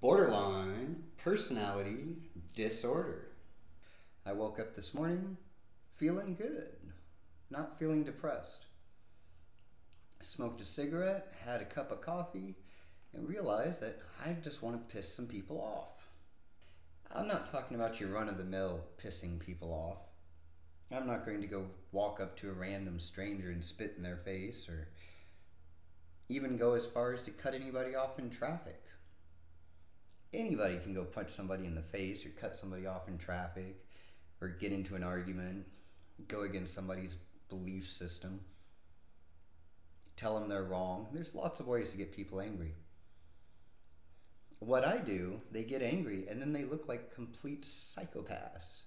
Borderline personality disorder. I woke up this morning feeling good, not feeling depressed. Smoked a cigarette, had a cup of coffee, and realized that I just want to piss some people off. I'm not talking about your run-of-the-mill pissing people off. I'm not going to go walk up to a random stranger and spit in their face, or even go as far as to cut anybody off in traffic. Anybody can go punch somebody in the face or cut somebody off in traffic or get into an argument, go against somebody's belief system, tell them they're wrong. There's lots of ways to get people angry. What I do, they get angry and then they look like complete psychopaths.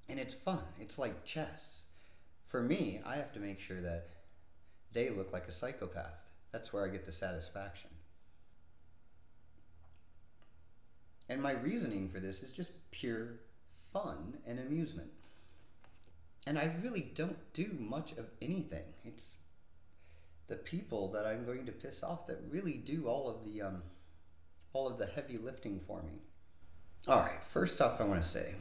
And it's fun. It's like chess. For me, I have to make sure that they look like a psychopath. That's where I get the satisfaction. And my reasoning for this is just pure fun and amusement. And I really don't do much of anything. It's the people that I'm going to piss off that really do all of the heavy lifting for me. All right, first off, I want to say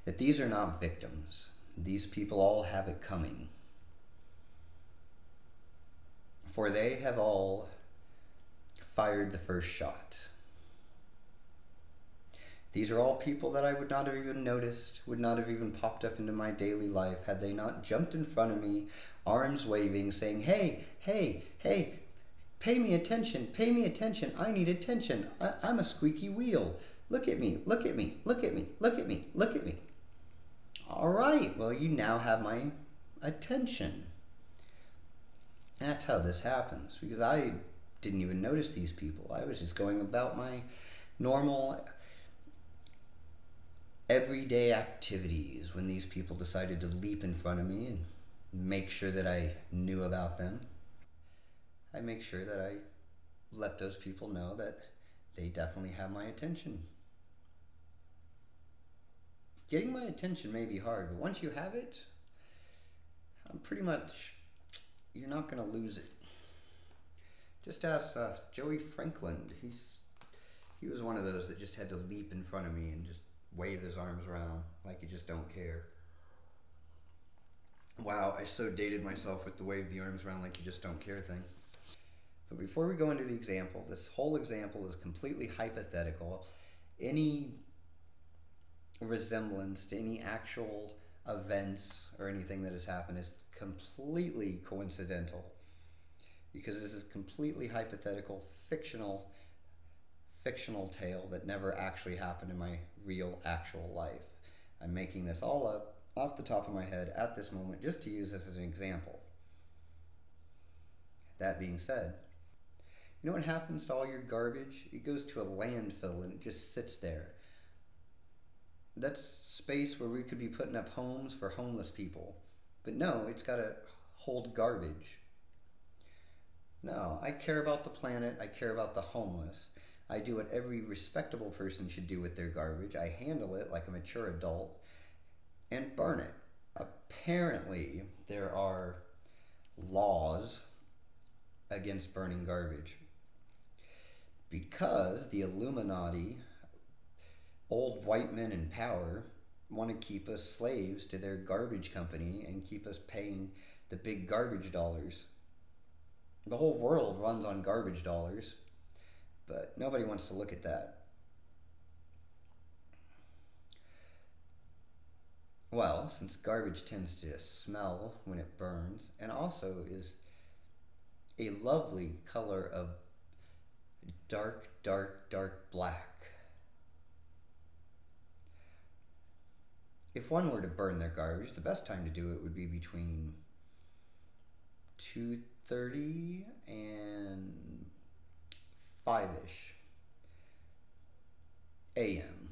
that these are not victims. These people all have it coming. For they have all fired the first shot. These are all people that I would not have even noticed, would not have even popped up into my daily life had they not jumped in front of me, arms waving, saying, "Hey, hey, hey, pay me attention, I need attention, I'm a squeaky wheel. Look at me, look at me, look at me, look at me, look at me." All right, well, you now have my attention. And that's how this happens, because I didn't even notice these people. I was just going about my normal everyday activities when these people decided to leap in front of me and make sure that I knew about them. I make sure that I let those people know that they definitely have my attention. Getting my attention may be hard, but once you have it, you're not going to lose it. Just ask Joey Franklin. He was one of those that just had to leap in front of me and just wave his arms around like you just don't care. Wow, I so dated myself with the wave the arms around like you just don't care thing. But before we go into the example, this whole example is completely hypothetical. Any resemblance to any actual events or anything that has happened is completely coincidental, because this is completely hypothetical, fictional tale that never actually happened in my real actual life. I'm making this all up off the top of my head at this moment just to use this as an example. That being said, you know what happens to all your garbage? It goes to a landfill and it just sits there. That's space where we could be putting up homes for homeless people. But no, it's got to hold garbage. No, I care about the planet. I care about the homeless. I do what every respectable person should do with their garbage. I handle it like a mature adult and burn it. Apparently, there are laws against burning garbage because the Illuminati, old white men in power, want to keep us slaves to their garbage company and keep us paying the big garbage dollars. The whole world runs on garbage dollars, but nobody wants to look at that. Well, since garbage tends to smell when it burns, and also is a lovely color of dark, dark, dark black. If one were to burn their garbage, the best time to do it would be between 2:30 and 5-ish a.m.,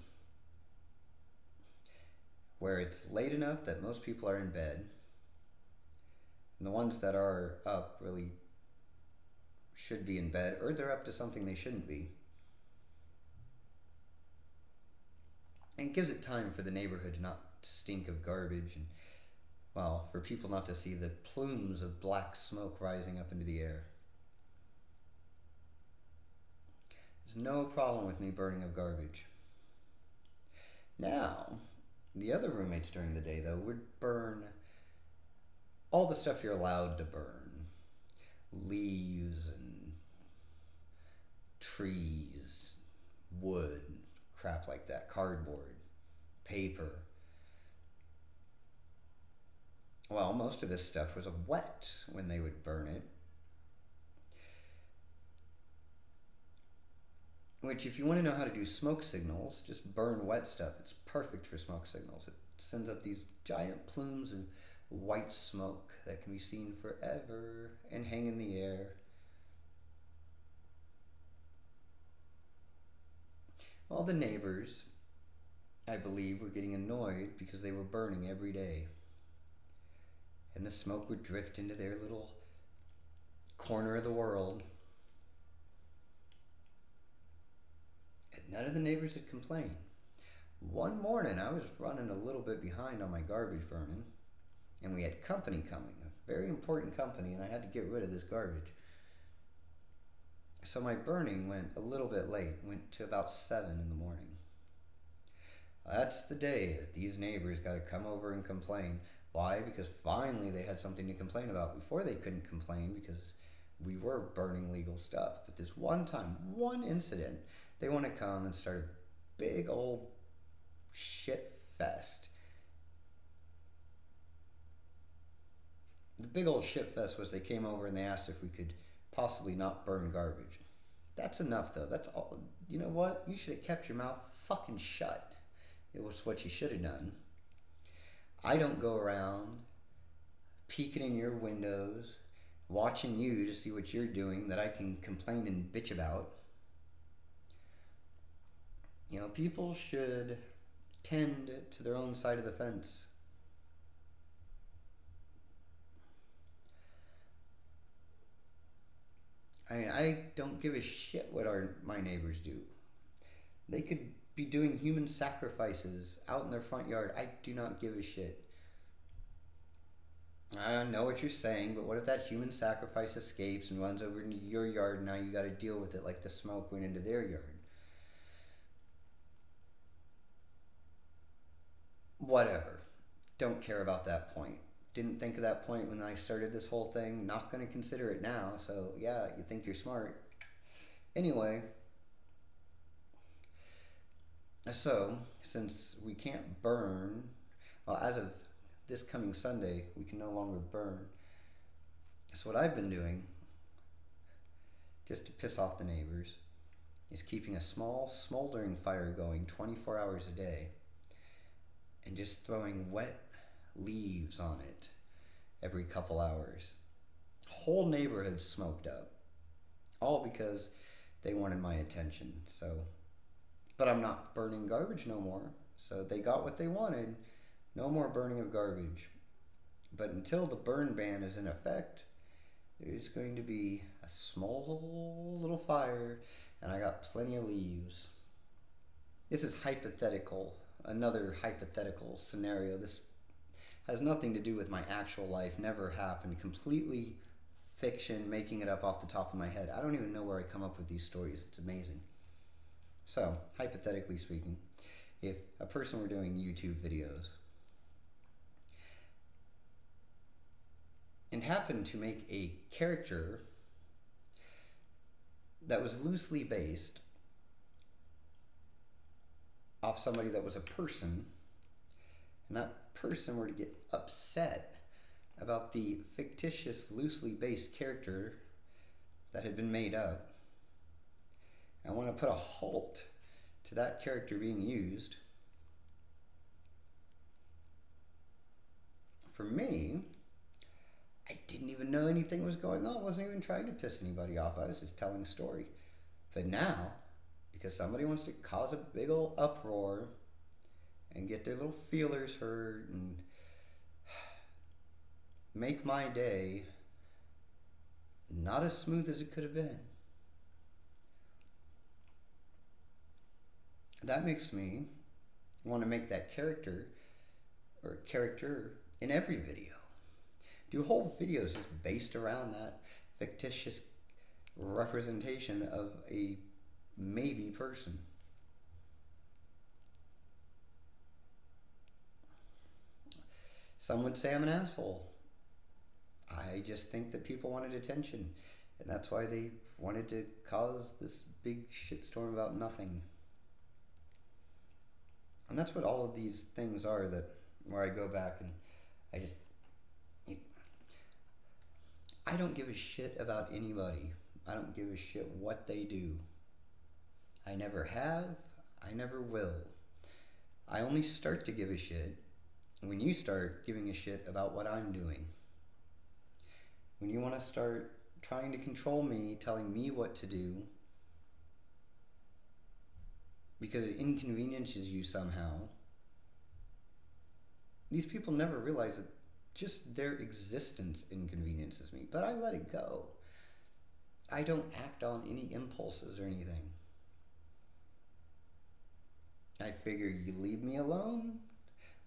where it's late enough that most people are in bed, and the ones that are up really should be in bed, or they're up to something they shouldn't be. And it gives it time for the neighborhood to not stink of garbage, and, well, for people not to see the plumes of black smoke rising up into the air. no problem with me burning of garbage. Now, the other roommates during the day, though, would burn all the stuff you're allowed to burn: leaves and trees, wood, crap like that, cardboard, paper. Well, most of this stuff was wet when they would burn it. Which, if you want to know how to do smoke signals, just burn wet stuff. It's perfect for smoke signals. It sends up these giant plumes of white smoke that can be seen forever and hang in the air. All the neighbors, I believe, were getting annoyed because they were burning every day. And the smoke would drift into their little corner of the world. And none of the neighbors had complained. One morning, I was running a little bit behind on my garbage burning, and we had company coming, a very important company, and I had to get rid of this garbage. So my burning went a little bit late, went to about 7 in the morning. That's the day that these neighbors got to come over and complain. Why? Because finally they had something to complain about. Before they couldn't complain because we were burning legal stuff. But this one time, one incident, they want to come and start a big old shit fest. The big old shit fest was they came over and they asked if we could possibly not burn garbage. That's enough, though. That's all. You know what? You should have kept your mouth fucking shut. It was what you should have done. I don't go around peeking in your windows, watching you to see what you're doing that I can complain and bitch about. You know, people should tend to their own side of the fence. I mean, I don't give a shit what my neighbors do. They could be doing human sacrifices out in their front yard. I do not give a shit. I know what you're saying, but what if that human sacrifice escapes and runs over into your yard and now you gotta deal with it like the smoke went into their yard? Whatever. Don't care about that point. Didn't think of that point when I started this whole thing. Not gonna consider it now, so yeah, you think you're smart. Anyway, so since we can't burn, well, as of this coming Sunday, we can no longer burn. So what I've been doing, just to piss off the neighbors, is keeping a small smoldering fire going 24 hours a day and just throwing wet leaves on it every couple hours. Whole neighborhood smoked up, all because they wanted my attention. So, but I'm not burning garbage no more, so they got what they wanted. No more burning of garbage. But until the burn ban is in effect, there's going to be a small little fire, and I got plenty of leaves. This is hypothetical, another hypothetical scenario. This has nothing to do with my actual life, never happened, completely fiction, making it up off the top of my head. I don't even know where I come up with these stories. It's amazing. So, hypothetically speaking, if a person were doing YouTube videos and happened to make a character that was loosely based off somebody that was a person, and that person were to get upset about the fictitious, loosely based character that had been made up, I want to put a halt to that character being used. For me, I didn't even know anything was going on. I wasn't even trying to piss anybody off. I was just telling a story. But now, because somebody wants to cause a big old uproar and get their little feelers hurt and make my day not as smooth as it could have been, that makes me want to make that character or character in every video. Do whole videos just based around that fictitious representation of a maybe person. Some would say I'm an asshole. I just think that people wanted attention, and that's why they wanted to cause this big shitstorm about nothing. And that's what all of these things are, that where I go back and I don't give a shit about anybody. I don't give a shit what they do. I never have, I never will. I only start to give a shit when you start giving a shit about what I'm doing. When you want to start trying to control me, telling me what to do, because it inconveniences you somehow. These people never realize that just their existence inconveniences me, but I let it go. I don't act on any impulses or anything. I figure you leave me alone,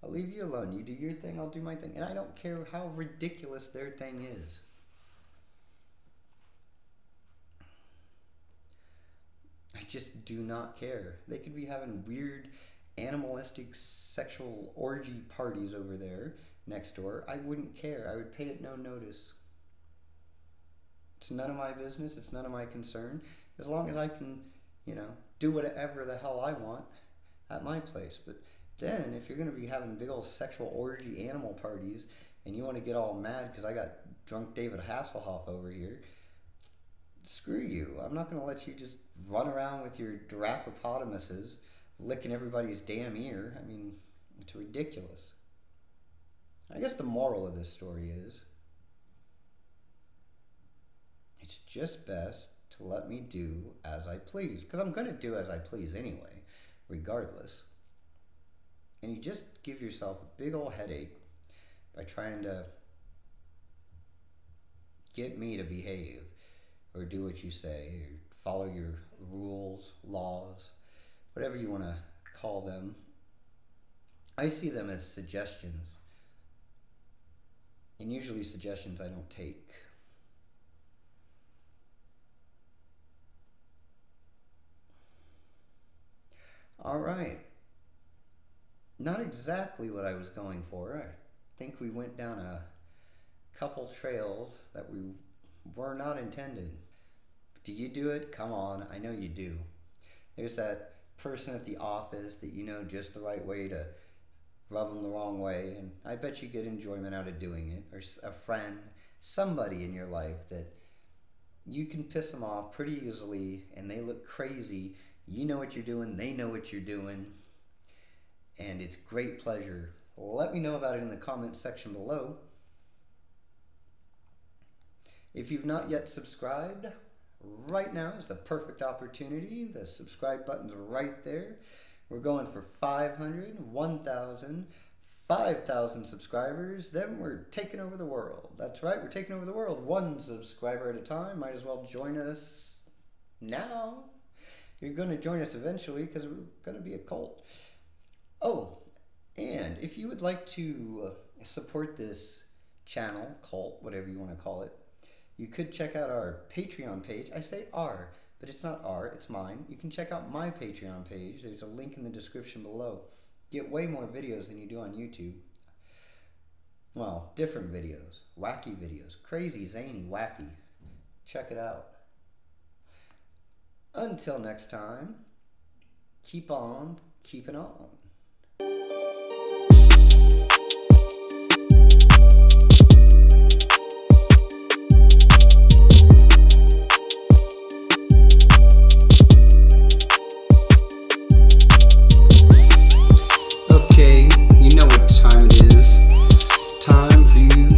I'll leave you alone. You do your thing, I'll do my thing. And I don't care how ridiculous their thing is. I just do not care. They could be having weird, animalistic, sexual orgy parties over there next door. I wouldn't care. I would pay it no notice. It's none of my business. It's none of my concern. As long as I can, do whatever the hell I want at my place. But then, if you're going to be having big old sexual orgy animal parties and you want to get all mad because I got drunk David Hasselhoff over here, screw you. I'm not going to let you just run around with your giraffe-opotamuses licking everybody's damn ear. I mean, it's ridiculous. I guess the moral of this story is it's just best to let me do as I please, because I'm going to do as I please anyway, regardless. And you just give yourself a big old headache by trying to get me to behave or do what you say or follow your rules, laws, whatever you want to call them. I see them as suggestions, and usually suggestions I don't take. All right. Not exactly what I was going for. I think we went down a couple trails that were not intended. Do you do it? Come on, I know you do. There's that person at the office that you know just the right way to rub them the wrong way, and I bet you get enjoyment out of doing it. Or a friend, somebody in your life that you can piss them off pretty easily and they look crazy. You know what you're doing, they know what you're doing, and it's great pleasure. Let me know about it in the comments section below. If you've not yet subscribed, right now is the perfect opportunity. The subscribe button's right there. We're going for 500, 1,000, 5,000 subscribers. Then we're taking over the world. That's right, we're taking over the world one subscriber at a time. Might as well join us now. You're going to join us eventually because we're going to be a cult. Oh, and if you would like to support this channel, cult, whatever you want to call it, you could check out our Patreon page. I say our, but it's not our, it's mine. You can check out my Patreon page. There's a link in the description below. Get way more videos than you do on YouTube. Well, different videos, wacky videos, crazy, zany, wacky. Check it out. Until next time, keep on keeping on. Okay, you know what time it is. Time for you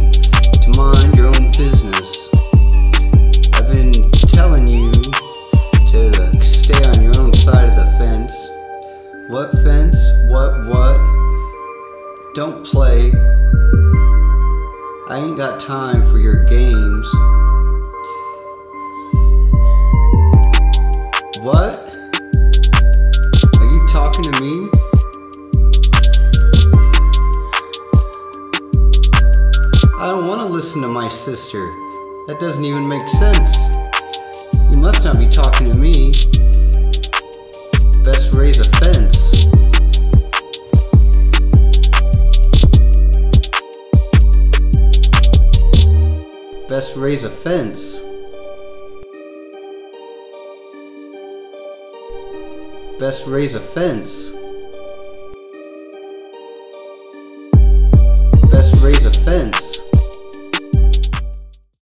to mind your own business. I've been telling you to stay on your own side of the fence. What fence? What? Don't play. I ain't got time for your games. What? Are you talking to me? I don't want to listen to my sister. That doesn't even make sense. You must not be talking to me. Best raise a fence. Best raise a fence. Best raise a fence. Best raise a fence.